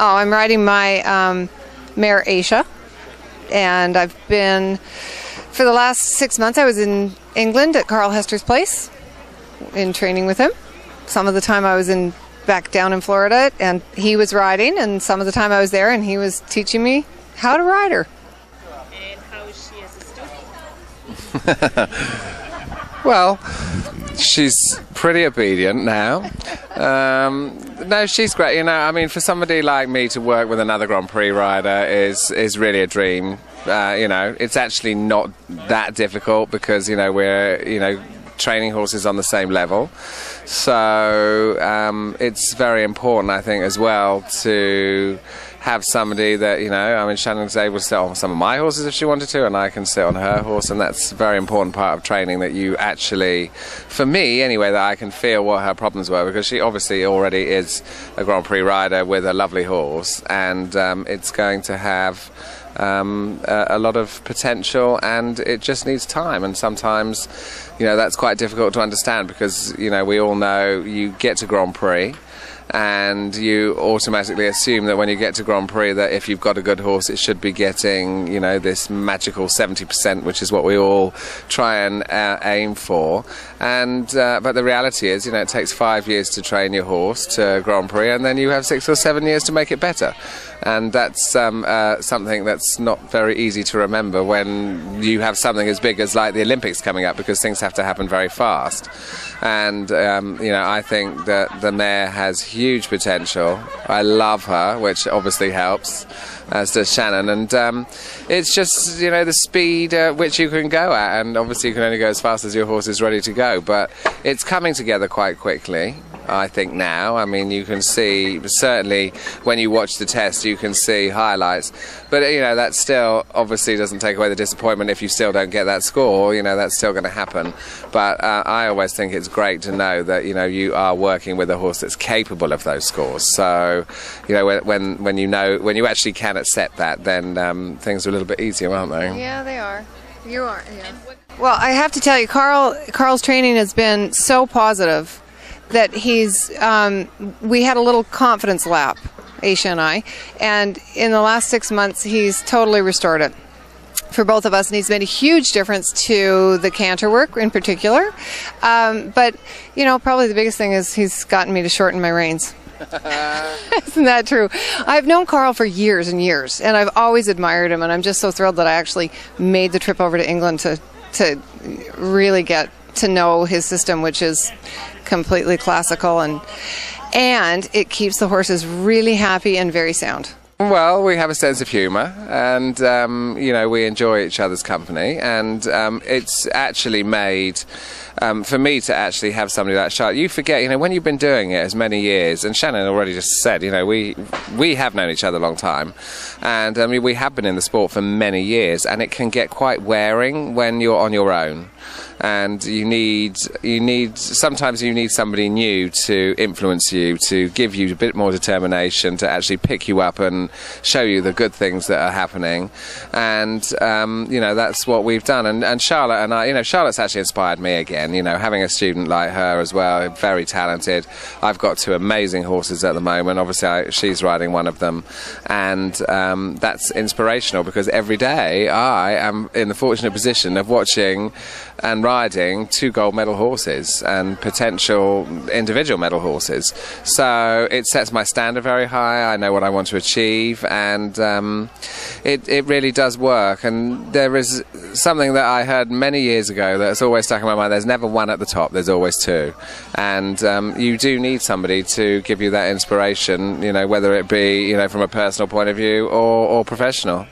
Oh, I'm riding my mare Aisha, and I've been, for the last 6 months, I was in England at Carl Hester's place in training with him. Some of the time I was back down in Florida, and he was riding, and some of the time I was there, and he was teaching me how to ride her. And how is she as a student? Well, she's pretty obedient now. No, she's great. You know, I mean, for somebody like me to work with another Grand Prix rider is really a dream. You know, it's actually not that difficult because, you know, we're, you know, training horses on the same level. So it's very important, I think, as well, to have somebody that, you know, I mean, Shannon's able to sit on some of my horses if she wanted to, and I can sit on her horse, and that's a very important part of training, that you actually, for me anyway, that I can feel what her problems were, because she obviously already is a Grand Prix rider with a lovely horse, and it's going to have a lot of potential, and it just needs time. And sometimes, you know, that's quite difficult to understand, because, you know, we all know you get to Grand Prix and you automatically assume that when you get to Grand Prix that if you've got a good horse it should be getting, you know, this magical 70%, which is what we all try and aim for. And but the reality is, you know, it takes 5 years to train your horse to Grand Prix, and then you have 6 or 7 years to make it better. And that's something that's not very easy to remember when you have something as big as like the Olympics coming up, because things have to happen very fast. And you know, I think that the mare has huge potential. I love her, which obviously helps, as does Shannon. And it's just, you know, the speed at which you can go at, and obviously you can only go as fast as your horse is ready to go. But it's coming together quite quickly, I think, now. I mean, you can see, certainly when you watch the test, you can see highlights. But, you know, that still obviously doesn't take away the disappointment if you still don't get that score. You know, that's still going to happen. But I always think it's great to know that, you know, you are working with a horse that's capable of those scores. So, you know, when you actually can accept that, then things are a little bit easier, aren't they? Yeah, they are. You are, yeah. Well, I have to tell you, Carl's training has been so positive that we had a little confidence lap, Aisha and I, and in the last 6 months he's totally restored it for both of us, and he's made a huge difference to the canter work in particular. But, you know, probably the biggest thing is he's gotten me to shorten my reins. Isn't that true? I've known Carl for years and years, and I've always admired him, and I'm just so thrilled that I actually made the trip over to England to really get to know his system, which is completely classical, and it keeps the horses really happy and very sound. Well, we have a sense of humour, and you know, we enjoy each other's company, and it's actually made for me to actually have somebody like Charlotte. You forget, you know, when you've been doing it as many years, and Shannon already just said, you know, we have known each other a long time, and I mean, we have been in the sport for many years, and it can get quite wearing when you're on your own. And sometimes you need somebody new to influence you, to give you a bit more determination, to actually pick you up and show you the good things that are happening. And you know, that's what we've done. And Charlotte and I, you know, Charlotte's actually inspired me again, you know, having a student like her as well, very talented. I've got 2 amazing horses at the moment. Obviously she's riding one of them, and that's inspirational, because every day I am in the fortunate position of watching and riding 2 gold medal horses and potential individual medal horses. So it sets my standard very high. I know what I want to achieve, and it really does work. And there is something that I heard many years ago that's always stuck in my mind: there's never one at the top, there's always 2. And you do need somebody to give you that inspiration, you know, whether it be, you know, from a personal point of view or professional.